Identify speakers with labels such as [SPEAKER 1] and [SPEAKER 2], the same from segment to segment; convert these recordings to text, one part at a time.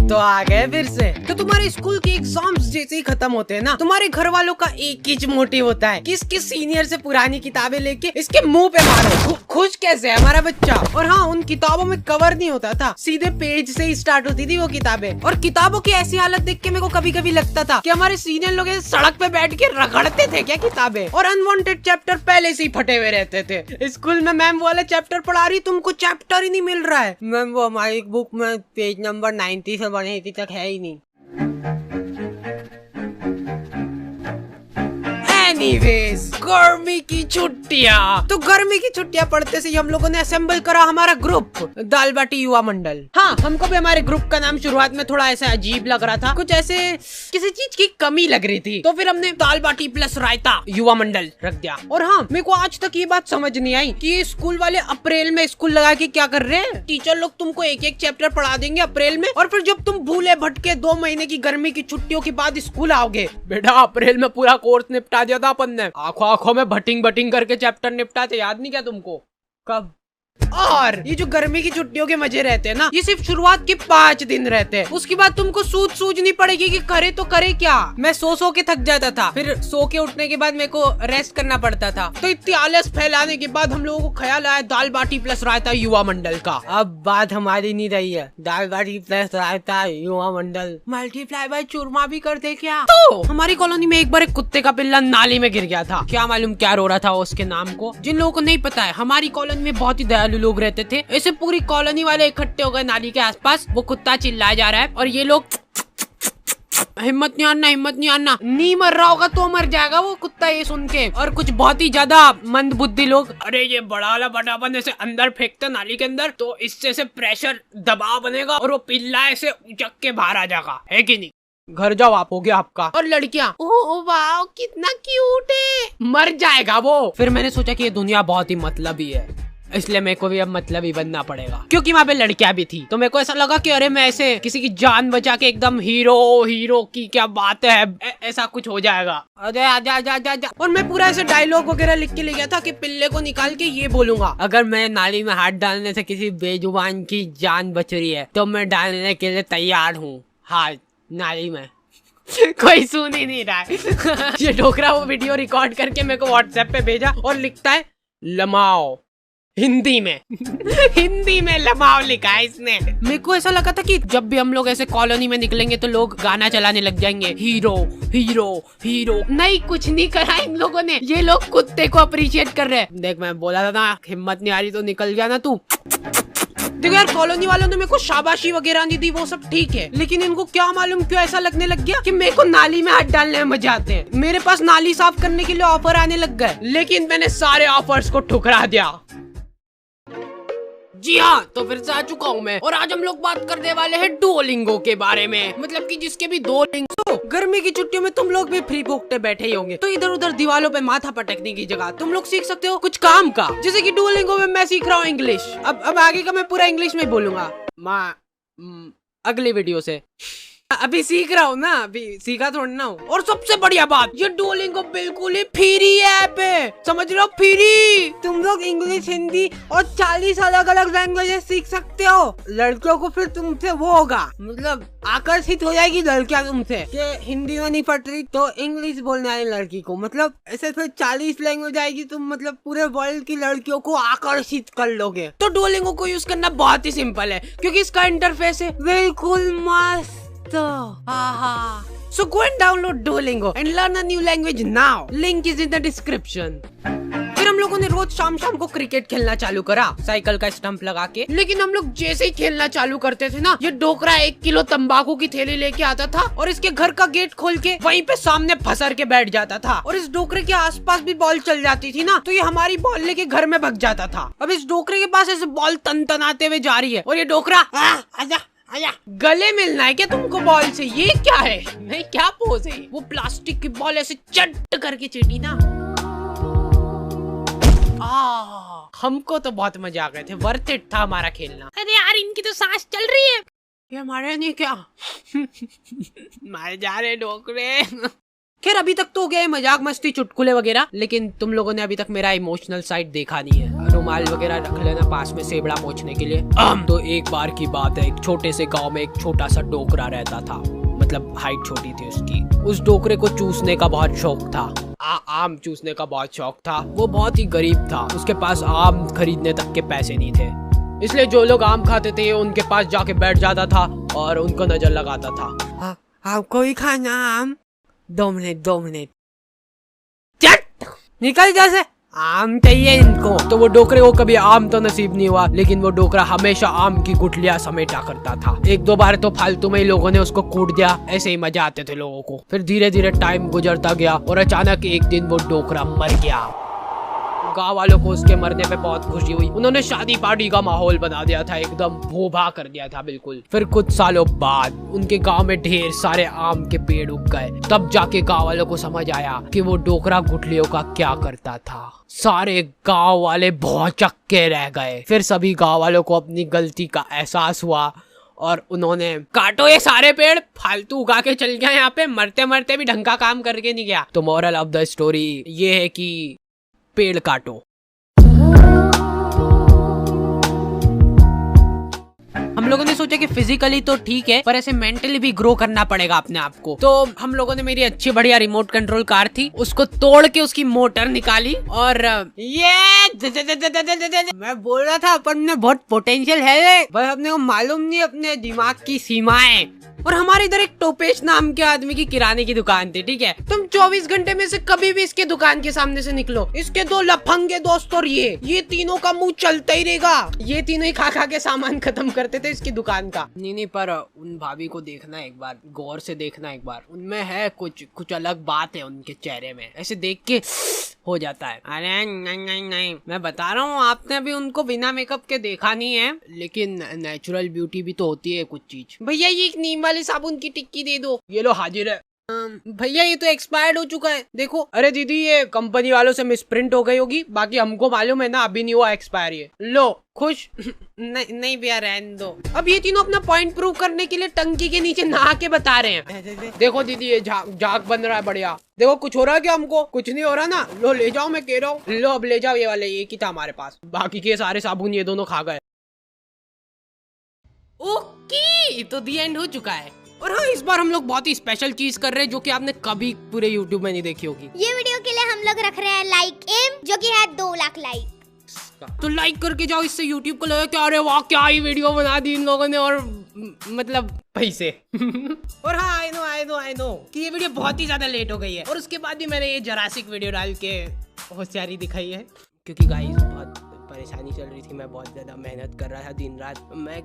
[SPEAKER 1] तो आ गए फिर से। तो तुम्हारे स्कूल के एग्जाम्स जैसे ही खत्म होते हैं ना, तुम्हारे घर वालों का एक ही मोटिव होता है कि इसके सीनियर से पुरानी किताबें लेके इसके मुंह पे मारो। खुश कैसे है हमारा बच्चा। और हाँ, उन किताबों में कवर नहीं होता था, सीधे पेज से ही स्टार्ट होती थी वो किताबें। और किताबों की ऐसी हालत देख के मेरे को कभी कभी लगता था कि हमारे सीनियर लोग सड़क पे बैठ के रगड़ते थे क्या किताबें। और अनवांटेड चैप्टर पहले से ही फटे हुए रहते थे। स्कूल में मैम वाला चैप्टर पढ़ा रही, तुमको चैप्टर ही नहीं मिल रहा है। मैम वो हमारी बुक में पेज नंबर 90 से बढ़े तक है ही नहीं। एनीवेज, गर्मी की छुट्टियाँ। तो गर्मी की छुट्टियाँ पढ़ते से हम लोगों ने असेंबल करा हमारा ग्रुप, दाल बाटी युवा मंडल। हाँ, हमको भी हमारे ग्रुप का नाम शुरुआत में थोड़ा ऐसा अजीब लग रहा था, कुछ ऐसे किसी चीज की कमी लग रही थी। तो फिर हमने दाल बाटी प्लस रायता युवा मंडल रख दिया। और हाँ, मेरे को आज तक ये बात समझ नहीं आई कि स्कूल वाले अप्रैल में स्कूल लगा के क्या कर रहे हैं। टीचर लोग तुमको एक एक चैप्टर पढ़ा देंगे अप्रैल में, और फिर जब तुम भूले भटके 2 महीने की गर्मी की छुट्टियों के बाद स्कूल आओगे, बेटा अप्रैल में पूरा कोर्स निपटा दिया था अपन ने। आंखों आंखों में भटिंग भटिंग करके चैप्टर निपटाते, याद नहीं क्या तुमको? कब? और ये जो गर्मी की छुट्टियों के मजे रहते हैं ना, ये सिर्फ शुरुआत के 5 दिन रहते हैं। उसके बाद तुमको सूझ नहीं पड़ेगी कि करे तो करे क्या। मैं सो के थक जाता था, फिर सो के उठने के बाद मेरे को रेस्ट करना पड़ता था। तो इतनी आलस फैलाने के बाद हम लोगों को ख्याल आया दाल बाटी प्लस रायता युवा मंडल का। अब बात हमारी नहीं रही है, दाल बाटी प्लस रायता युवा मंडल मल्टीप्लाई बाय चूरमा भी कर दे क्या। तो हमारी कॉलोनी में एक बार एक कुत्ते का पिल्ला नाली में गिर गया था। क्या मालूम क्या रो रहा था उसके नाम को। जिन लोगों को नहीं पता है, हमारी कॉलोनी में बहुत ही दयालु लोग रहते थे। ऐसे पूरी कॉलोनी वाले इकट्ठे हो गए नाली के आसपास। वो कुत्ता चिल्लाया जा रहा है और ये लोग हिम्मत नहीं आना, नहीं मर रहा होगा तो मर जाएगा वो कुत्ता ये सुन के। और कुछ बहुत ही ज्यादा मंद बुद्धि लोग, अरे ये बड़ा वाला बटापन ऐसे अंदर फेंकते नाली के अंदर, तो इससे से प्रेशर दबाव बनेगा और वो पिल्ला ऐसे उचक के बाहर आ जाएगा, है कि नहीं? घर जाओ, आप हो गया आपका। और लड़कियां, ओह वाह कितना क्यूट है, मर जाएगा वो। फिर मैंने सोचा कि ये दुनिया बहुत ही मतलबी है, इसलिए मेरे को भी अब मतलबी बनना पड़ेगा, क्योंकि वहाँ पे लड़कियां भी थी। तो मेरे को ऐसा लगा कि अरे मैं ऐसे किसी की जान बचा के एकदम हीरो की क्या बात है, ऐसा कुछ हो जाएगा। अरे आजा। और मैं पूरा ऐसे डायलॉग वगैरह लिख के ले गया था कि पिल्ले को निकाल के ये बोलूंगा, अगर मैं नाली में हाथ डालने से किसी बेजुबान की जान बच रही है तो मैं डालने के लिए तैयार हूँ हाथ नाली में। कोई सुन ही नहीं रहा है। ये डोकरा वो वीडियो रिकॉर्ड करके मेरे को व्हाट्सएप पे भेजा और लिखता है लमाओ हिंदी में लमाओ लिखा है इसने। मेरे को ऐसा लगा था कि जब भी हम लोग ऐसे कॉलोनी में निकलेंगे तो लोग गाना चलाने लग जाएंगे, हीरो। नहीं, कुछ नहीं करा इन लोगों ने। ये लोग कुत्ते को अप्रिशिएट कर रहे हैं। देख, मैं बोला था ना, हिम्मत नहीं आ रही तो निकल गया ना तू। देखो यार, कॉलोनी वालों ने मेरे को शाबाशी वगैरह नहीं दी, वो सब ठीक है, लेकिन इनको क्या मालूम क्यों ऐसा लगने लग गया कि मेरे को नाली में हाथ डालने में मजा आते हैं। मेरे पास नाली साफ करने के लिए ऑफर आने लग गए, लेकिन मैंने सारे ऑफर्स को ठुकरा दिया। जी हाँ, तो फिर से आ चुका हूँ मैं, और आज हम लोग बात करने वाले हैं डुओलिंगो के बारे में। मतलब कि जिसके भी 2 लिंग। गर्मी की छुट्टियों में तुम लोग भी फ्री भोगते बैठे ही होंगे, तो इधर उधर दीवारों पे माथा पटकने की जगह तुम लोग सीख सकते हो कुछ काम का। जैसे कि डुओलिंगो में मैं सीख रहा हूँ इंग्लिश। अब आगे का मैं पूरा इंग्लिश में बोलूंगा अगली वीडियो से। अभी सीख रहा हूँ ना, अभी सीखा थोड़ा ना हूँ। और सबसे बढ़िया बात, ये डुओलिंगो बिल्कुल ही फ्री ऐप है, समझ रहे हो? फ्री। तुम लोग इंग्लिश, हिंदी और 40 अलग अलग लैंग्वेजेस सीख सकते हो। लड़कियों को फिर तुमसे वो होगा, मतलब आकर्षित हो जाएगी लड़कियां तुमसे कि हिंदी में नहीं पढ़ रही तो इंग्लिश बोलने वाली लड़की को, मतलब ऐसे फिर 40 लैंग्वेज आएगी, तुम मतलब पूरे वर्ल्ड की लड़कियों को आकर्षित कर लोगे। तो डुओलिंगो को यूज करना बहुत ही सिंपल है, क्योंकि इसका इंटरफेस है बिल्कुल मस्त। So go and download Duolingo and learn a new language now. Link is in the description. फिर हम लोगों ने रोज शाम को क्रिकेट खेलना चालू करा, साइकिल का स्टंप लगा के। लेकिन हम लोग जैसे ही खेलना चालू करते थे ना, ये डोकरा 1 किलो तंबाकू की थैली लेके आता था और इसके घर का गेट खोल के वहीं पे सामने फंसर के बैठ जाता था। और इस डोकरे के आसपास भी बॉल चल जाती थी ना, तो ये हमारी बॉल लेके घर में भग जाता था। अब इस डोकरे के पास ऐसे बॉल तनतनाते हुए जा रही है और ये डोकरा आजा गले मिलना है क्या तुमको बॉल से? ये क्या है? नहीं, क्या पोज है? वो प्लास्टिक की बॉल ऐसे चट करके चीटी ना। हमको तो बहुत मजा आ गए थे, वर्थ इट था हमारा खेलना। अरे यार, इनकी तो सांस चल रही है, ये हमारे नहीं क्या? मारे जा रहे डोकरे। खैर अभी तक तो हो गया है मजाक मस्ती चुटकुले वगैरह, लेकिन तुम लोगों ने अभी तक मेरा इमोशनल साइड देखा नहीं है। रुमाल वगैरह रख लेना पास में सेबड़ा पोंछने के लिए। तो एक बार की बात है, एक छोटे से गांव में एक छोटा सा डोकरा रहता था, मतलब हाइट छोटी थी उसकी। उस डोकरे को चूसने का बहुत शौक था, आम चूसने का बहुत शौक था। वो बहुत ही गरीब था, उसके पास आम खरीदने तक के पैसे नहीं थे, इसलिए जो लोग आम खाते थे उनके पास जाके बैठ जाता था और उनको नजर लगाता था। आपको ही खाना आम? 2 मिनट चट निकल जैसे, आम चाहिए इनको। तो वो डोकरे को कभी आम तो नसीब नहीं हुआ, लेकिन वो डोकरा हमेशा आम की गुठलियां समेटा करता था। 1-2 बार तो फालतू में ही लोगों ने उसको कूट दिया, ऐसे ही मजा आते थे लोगों को। फिर धीरे धीरे टाइम गुजरता गया और अचानक एक दिन वो डोकरा मर गया। गाँव वालों को उसके मरने पे बहुत खुशी हुई, उन्होंने शादी पार्टी का माहौल बना दिया था, एकदम भूभा कर दिया था बिल्कुल। फिर कुछ सालों बाद उनके गांव में ढेर सारे आम के पेड़ उग गए। तब जाके गांव वालों को समझ आया कि वो डोकरा गुठलियों का क्या करता था। सारे गांव वाले बहुत चक्के रह गए। फिर सभी गांव वालों को अपनी गलती का एहसास हुआ और उन्होंने काटो ये सारे पेड़, फालतू उगा के चल गया यहाँ पे, मरते मरते भी ढंग का काम करके नहीं गया। तो मोरल ऑफ द स्टोरी ये है कि पेड़ काटो। हम लोगों ने सोचा कि फिजिकली तो ठीक है, पर ऐसे मेंटली भी ग्रो करना पड़ेगा अपने आप को। तो हम लोगों ने मेरी अच्छी बढ़िया रिमोट कंट्रोल कार थी, उसको तोड़ के उसकी मोटर निकाली और ये मैं बोल रहा था अपन में बहुत पोटेंशियल है, बस अपने को मालूम नहीं अपने दिमाग की सीमाएं। और हमारे इधर एक टोपेश नाम के आदमी की किराने की दुकान थी, ठीक है। तुम 24 घंटे में से कभी भी इसके दुकान के सामने से निकलो, इसके 2 लफंगे दोस्त और ये तीनों का मुंह चलता ही रहेगा। ये तीनों ही खा के सामान खत्म करते थे इसकी दुकान का। नहीं पर उन भाभी को देखना एक बार, गौर से देखना एक बार, उनमें है कुछ अलग बात है उनके चेहरे में, ऐसे देख के हो जाता है। अरे नहीं मैं बता रहा हूँ, आपने अभी उनको बिना मेकअप के देखा नहीं है, लेकिन नेचुरल ब्यूटी भी तो होती है कुछ चीज। भैया ये एक नीम वाली साबुन की टिक्की दे दो। ये लो हाजिर है। भैया ये तो एक्सपायर्ड हो चुका है, देखो। अरे दीदी ये कंपनी वालों से मिसप्रिंट हो गई होगी, बाकी हमको मालूम है ना अभी नहीं हुआ एक्सपायर। ये लो खुश। नहीं भैया रहने दो। अब ये तीनों अपना पॉइंट प्रूव करने के लिए टंकी के नीचे नहा के बता रहे हैं। देखो दीदी ये झाग बन रहा है बढ़िया। देखो कुछ हो रहा है क्या? हमको कुछ नहीं हो रहा ना। लो ले जाओ, मैं कह रहा हूँ। लो अब ले जाओ, ये वाले एक ही था हमारे पास, बाकी के सारे साबुन ये दोनों खा गए। ओके तो दी एंड हो चुका है। और हाँ, इस बार हम लोग बहुत ही स्पेशल चीज कर रहे हैं जो कि आपने कभी पूरे YouTube में नहीं देखी होगी।
[SPEAKER 2] ये वीडियो के लिए हम लोग रख रहे हैं लाइक एम, जो कि है 2 लाख लाइक।
[SPEAKER 1] तो लाइक करके जाओ, इससे YouTube को लगे कि अरे वाह क्या ही वीडियो बना दी इन लोगों ने, और मतलब पैसे। और हाँ आई नो कि ये वीडियो बहुत ही ज्यादा लेट हो गई है, और उसके बाद भी मैंने ये जरासिक वीडियो डाल के होशियारी दिखाई है, क्योंकि गाइस बहुत परेशानी चल रही थी। मैं बहुत ज़्यादा मेहनत कर रहा था दिन रात। मैं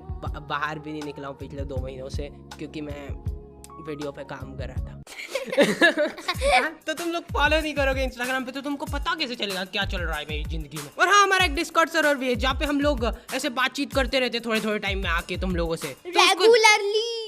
[SPEAKER 1] बाहर भी नहीं निकला हूँ पिछले 2 महीनों से, क्योंकि मैं वीडियो पे काम कर रहा था। तो तुम लोग फॉलो नहीं करोगे इंस्टाग्राम पे, तो तुमको पता कैसे चलेगा क्या चल रहा है मेरी जिंदगी में। और हाँ, हमारा एक डिस्कॉर्ड सर्वर भी है जहाँ पे हम लोग ऐसे बातचीत करते रहते थोड़े टाइम में आके तुम लोगों से
[SPEAKER 2] रेगुलरली।